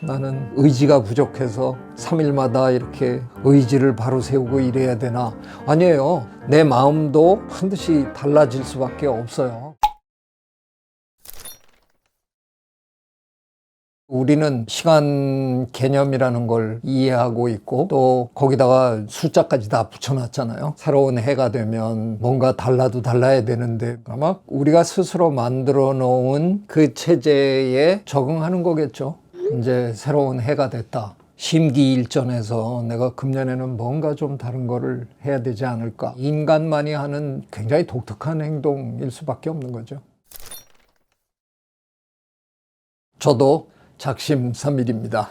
나는 의지가 부족해서 3일마다 이렇게 의지를 바로 세우고 일해야 되나? 아니에요. 내 마음도 반드시 달라질 수밖에 없어요. 우리는 시간 개념이라는 걸 이해하고 있고 또 거기다가 숫자까지 다 붙여놨잖아요. 새로운 해가 되면 뭔가 달라도 달라야 되는데 아마 우리가 스스로 만들어 놓은 그 체제에 적응하는 거겠죠. 이제 새로운 해가 됐다. 심기일전에서 내가 금년에는 뭔가 좀 다른 거를 해야 되지 않을까. 인간만이 하는 굉장히 독특한 행동일 수밖에 없는 거죠. 저도 작심삼일입니다.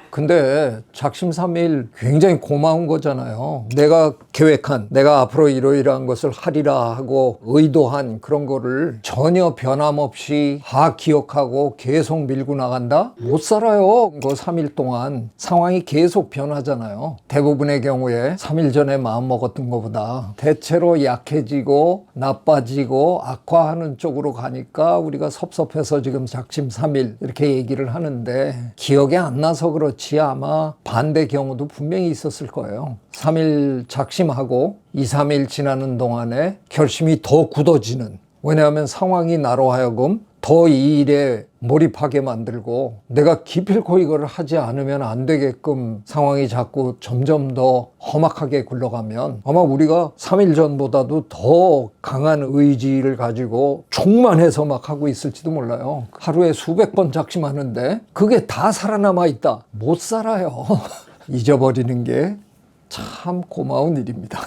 근데 작심삼일 굉장히 고마운 거잖아요. 내가 계획한, 내가 앞으로 이러이러한 것을 하리라 하고 의도한 그런 거를 전혀 변함없이 다 기억하고 계속 밀고 나간다? 못 살아요. 그 3일 동안 상황이 계속 변하잖아요. 대부분의 경우에 3일 전에 마음 먹었던 것보다 대체로 약해지고 나빠지고 악화하는 쪽으로 가니까 우리가 섭섭해서 지금 작심삼일 이렇게 얘기를 하는데 기억이 안 나서 그렇지 아마 반대 경우도 분명히 있었을 거예요. 3일 작심하고 2, 3일 지나는 동안에 결심이 더 굳어지는, 왜냐하면 상황이 나로 하여금 더 이 일에 몰입하게 만들고 내가 기필코 이걸 하지 않으면 안 되게끔 상황이 자꾸 점점 더 험악하게 굴러가면 아마 우리가 3일 전보다도 더 강한 의지를 가지고 충만해서 막 하고 있을지도 몰라요. 하루에 수백 번 작심하는데 그게 다 살아남아 있다. 못 살아요. 잊어버리는 게 참 고마운 일입니다.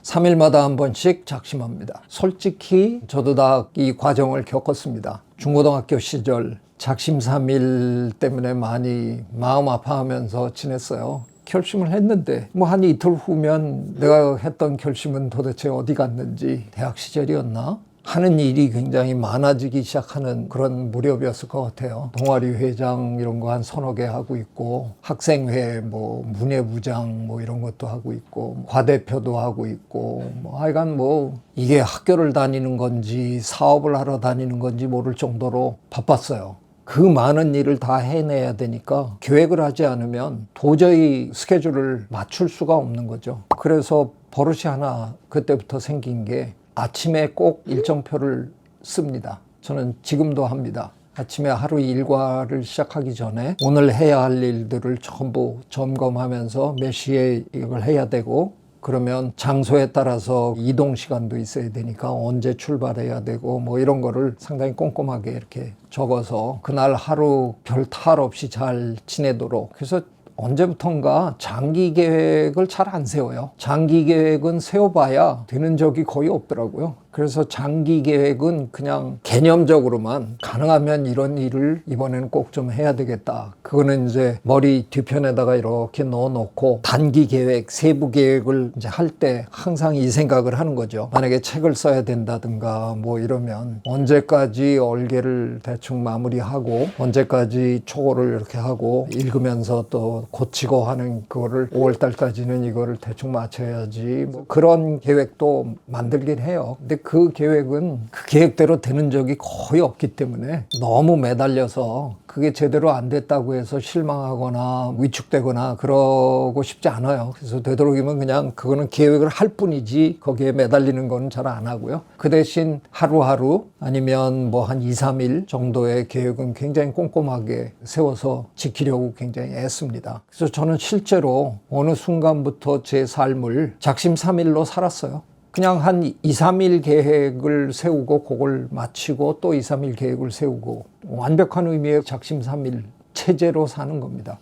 3일마다 한 번씩 작심합니다. 솔직히 저도 다 이 과정을 겪었습니다. 중고등학교 시절 작심삼일 때문에 많이 마음 아파하면서 지냈어요. 결심을 했는데 뭐 한 이틀 후면 내가 했던 결심은 도대체 어디 갔는지, 대학 시절이었나? 하는 일이 굉장히 많아지기 시작하는 그런 무렵이었을 것 같아요. 동아리 회장 이런 거 한 서너 개 하고 있고, 학생회 뭐 문예부장 뭐 이런 것도 하고 있고, 과대표도 하고 있고, 뭐 하여간 뭐 이게 학교를 다니는 건지 사업을 하러 다니는 건지 모를 정도로 바빴어요. 그 많은 일을 다 해내야 되니까 계획을 하지 않으면 도저히 스케줄을 맞출 수가 없는 거죠. 그래서 버릇이 하나 그때부터 생긴 게 아침에 꼭 일정표를 씁니다. 저는 지금도 합니다. 아침에 하루 일과를 시작하기 전에 오늘 해야 할 일들을 전부 점검하면서 몇 시에 이걸 해야 되고, 그러면 장소에 따라서 이동 시간도 있어야 되니까 언제 출발해야 되고 뭐 이런 거를 상당히 꼼꼼하게 이렇게 적어서 그날 하루 별 탈 없이 잘 지내도록. 그래서 언제부턴가 장기 계획을 잘 안 세워요. 장기 계획은 세워봐야 되는 적이 거의 없더라고요. 그래서 장기 계획은 그냥 개념적으로만 가능하면 이런 일을 이번에는 꼭 좀 해야 되겠다. 그거는 이제 머리 뒤편에다가 이렇게 넣어놓고 단기 계획, 세부 계획을 이제 할 때 항상 이 생각을 하는 거죠. 만약에 책을 써야 된다든가 뭐 이러면 언제까지 얼개를 대충 마무리하고 언제까지 초고를 이렇게 하고 읽으면서 또 고치고 하는 그거를 5월달까지는 이거를 대충 맞춰야지. 뭐 그런 계획도 만들긴 해요. 근데 그 계획은 그 계획대로 되는 적이 거의 없기 때문에 너무 매달려서 그게 제대로 안 됐다고 해서 실망하거나 위축되거나 그러고 싶지 않아요. 그래서 되도록이면 그냥 그거는 계획을 할 뿐이지 거기에 매달리는 건 잘 안 하고요. 그 대신 하루하루 아니면 뭐 한 2, 3일 정도의 계획은 굉장히 꼼꼼하게 세워서 지키려고 굉장히 애씁니다. 그래서 저는 실제로 어느 순간부터 제 삶을 작심삼일로 살았어요. 그냥 한 2, 3일 계획을 세우고 그걸 마치고 또 2, 3일 계획을 세우고 완벽한 의미의 작심삼일 체제로 사는 겁니다.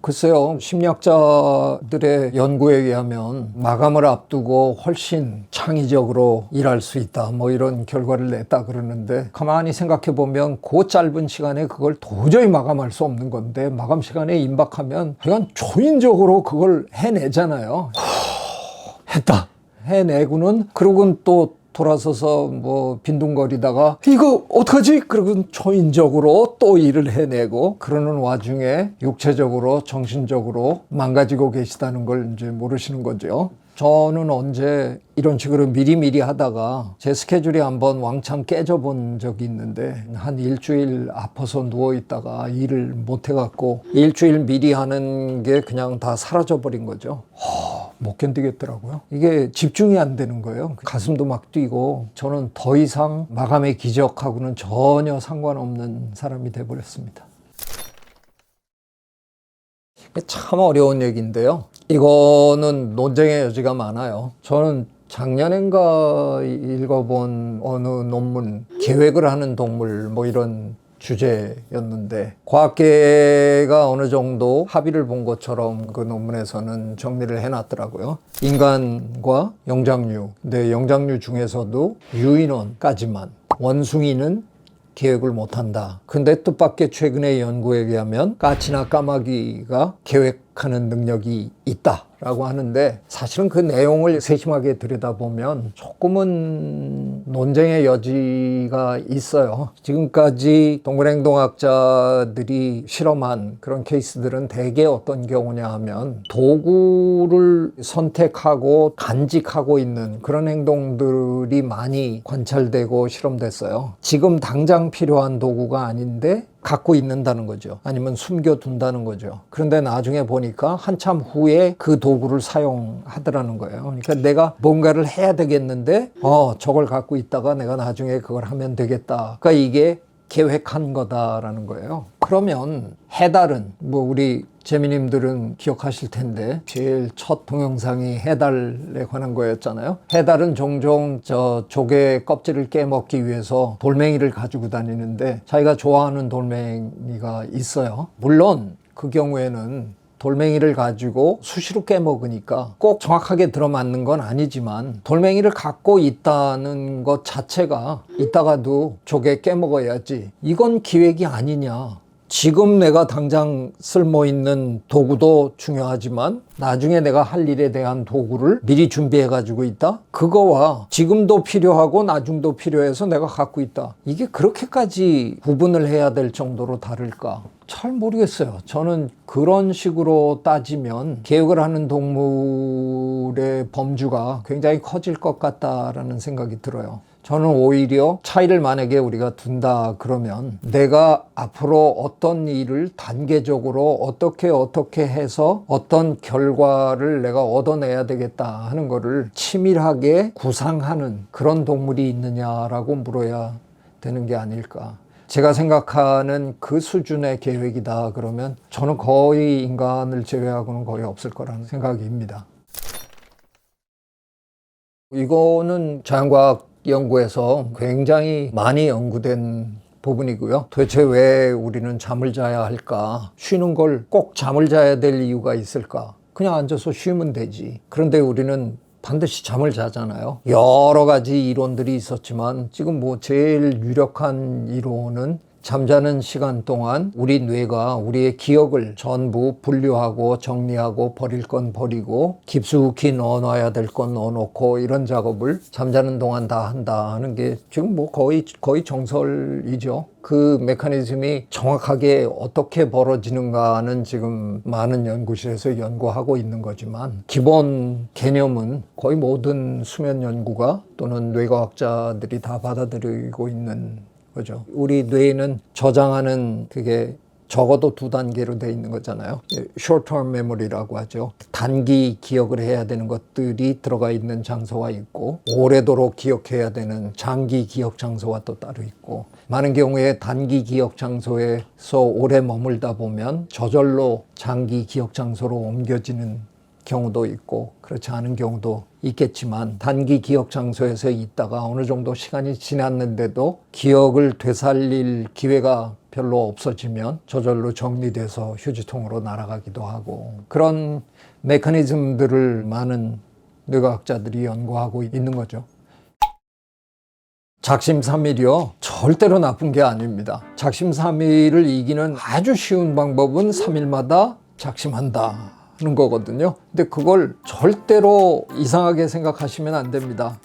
글쎄요, 심리학자들의 연구에 의하면 마감을 앞두고 훨씬 창의적으로 일할 수 있다 뭐 이런 결과를 냈다 그러는데, 가만히 생각해 보면 그 짧은 시간에 그걸 도저히 마감할 수 없는 건데 마감 시간에 임박하면 그냥 초인적으로 그걸 해내잖아요. 했다 해내고는 그러고는 또 돌아서서 뭐 빈둥거리다가 이거 어떡하지? 그러고 초인적으로 또 일을 해내고, 그러는 와중에 육체적으로 정신적으로 망가지고 계시다는 걸 이제 모르시는 거죠. 저는 언제 이런 식으로 미리미리 하다가 제 스케줄이 한번 왕창 깨져본 적이 있는데 한 일주일 아파서 누워있다가 일을 못해갖고 일주일 미리 하는 게 그냥 다 사라져버린 거죠. 못 견디겠더라고요. 이게 집중이 안 되는 거예요. 가슴도 막 뛰고 저는 더 이상 마감의 기적하고는 전혀 상관없는 사람이 돼버렸습니다. 참 어려운 얘기인데요. 이거는 논쟁의 여지가 많아요. 저는 작년인가 읽어본 어느 논문, 계획을 하는 동물 뭐 이런 주제였는데 과학계가 어느 정도 합의를 본 것처럼 그 논문에서는 정리를 해놨더라고요. 인간과 영장류, 근데 영장류 중에서도 유인원까지만, 원숭이는 계획을 못한다. 근데 뜻밖의 최근의 연구에 의하면 까치나 까마귀가 계획하는 능력이 있다라고 하는데 사실은 그 내용을 세심하게 들여다보면 조금은 논쟁의 여지가 있어요. 지금까지 동물행동학자들이 실험한 그런 케이스들은 대개 어떤 경우냐 하면 도구를 선택하고 간직하고 있는 그런 행동들이 많이 관찰되고 실험됐어요. 지금 당장 필요한 도구가 아닌데 갖고 있는다는 거죠. 아니면 숨겨둔다는 거죠. 그런데 나중에 보니까 한참 후에 그 도구를 사용하더라는 거예요. 그러니까 내가 뭔가를 해야 되겠는데 저걸 갖고 있다가 내가 나중에 그걸 하면 되겠다. 그러니까 이게 계획한 거다라는 거예요. 그러면 해달은 뭐 우리 재미님들은 기억하실 텐데 제일 첫 동영상이 해달에 관한 거였잖아요. 해달은 종종 저 조개 껍질을 깨먹기 위해서 돌멩이를 가지고 다니는데 자기가 좋아하는 돌멩이가 있어요. 물론 그 경우에는 돌멩이를 가지고 수시로 깨먹으니까 꼭 정확하게 들어맞는 건 아니지만 돌멩이를 갖고 있다는 것 자체가 이따가도 조개 깨먹어야지, 이건 기획이 아니냐. 지금 내가 당장 쓸모있는 도구도 중요하지만 나중에 내가 할 일에 대한 도구를 미리 준비해 가지고 있다? 그거와 지금도 필요하고 나중도 필요해서 내가 갖고 있다, 이게 그렇게까지 구분을 해야 될 정도로 다를까? 잘 모르겠어요. 저는 그런 식으로 따지면 계획을 하는 동물의 범주가 굉장히 커질 것 같다라는 생각이 들어요. 저는 오히려 차이를 만약에 우리가 둔다 그러면 내가 앞으로 어떤 일을 단계적으로 어떻게 해서 어떤 결과를 내가 얻어내야 되겠다 하는 거를 치밀하게 구상하는 그런 동물이 있느냐라고 물어야 되는 게 아닐까. 제가 생각하는 그 수준의 계획이다 그러면 저는 거의 인간을 제외하고는 거의 없을 거라는 생각입니다. 이거는 자연과학 연구에서 굉장히 많이 연구된 부분이고요. 도대체 왜 우리는 잠을 자야 할까? 쉬는 걸 꼭 잠을 자야 될 이유가 있을까? 그냥 앉아서 쉬면 되지. 그런데 우리는 반드시 잠을 자잖아요. 여러 가지 이론들이 있었지만 지금 뭐 제일 유력한 이론은 잠자는 시간 동안 우리 뇌가 우리의 기억을 전부 분류하고 정리하고 버릴 건 버리고 깊숙이 넣어놔야 될 건 넣어놓고 이런 작업을 잠자는 동안 다 한다 하는 게 지금 뭐 거의 정설이죠. 그 메커니즘이 정확하게 어떻게 벌어지는가는 지금 많은 연구실에서 연구하고 있는 거지만 기본 개념은 거의 모든 수면 연구가 또는 뇌과학자들이 다 받아들이고 있는 거죠. 우리 뇌에는 저장하는 그게 적어도 2단계로 되어 있는 거잖아요. short-term memory라고 하죠. 단기 기억을 해야 되는 것들이 들어가 있는 장소가 있고 오래도록 기억해야 되는 장기 기억 장소가 또 따로 있고, 많은 경우에 단기 기억 장소에서 오래 머물다 보면 저절로 장기 기억 장소로 옮겨지는 경우도 있고 그렇지 않은 경우도 있겠지만 단기 기억 장소에서 있다가 어느 정도 시간이 지났는데도 기억을 되살릴 기회가 별로 없어지면 저절로 정리돼서 휴지통으로 날아가기도 하고, 그런 메커니즘들을 많은 뇌과학자들이 연구하고 있는 거죠. 작심삼일이요, 절대로 나쁜 게 아닙니다. 작심삼일을 이기는 아주 쉬운 방법은 3일마다 작심한다 하는 거거든요. 근데 그걸 절대로 이상하게 생각하시면 안 됩니다.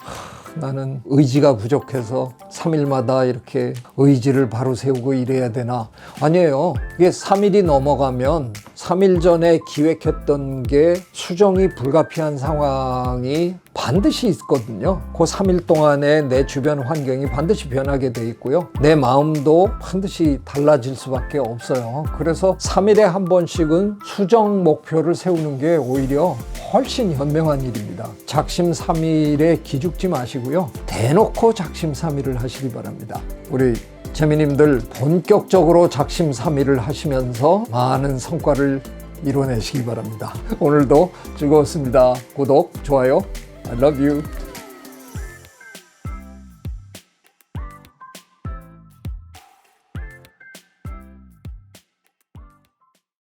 나는 의지가 부족해서 3일마다 이렇게 의지를 바로 세우고 이래야 되나? 아니에요. 이게 3일이 넘어가면 3일 전에 기획했던 게 수정이 불가피한 상황이 반드시 있거든요. 그 3일 동안에 내 주변 환경이 반드시 변하게 돼 있고요. 내 마음도 반드시 달라질 수밖에 없어요. 그래서 3일에 한 번씩은 수정 목표를 세우는 게 오히려 훨씬 현명한 일입니다. 작심 3일에 기죽지 마시고요. 대놓고 작심 3일을 하시기 바랍니다. 우리 재미님들 본격적으로 작심 3일을 하시면서 많은 성과를 이뤄내시기 바랍니다. 오늘도 즐거웠습니다. 구독, 좋아요. I love you.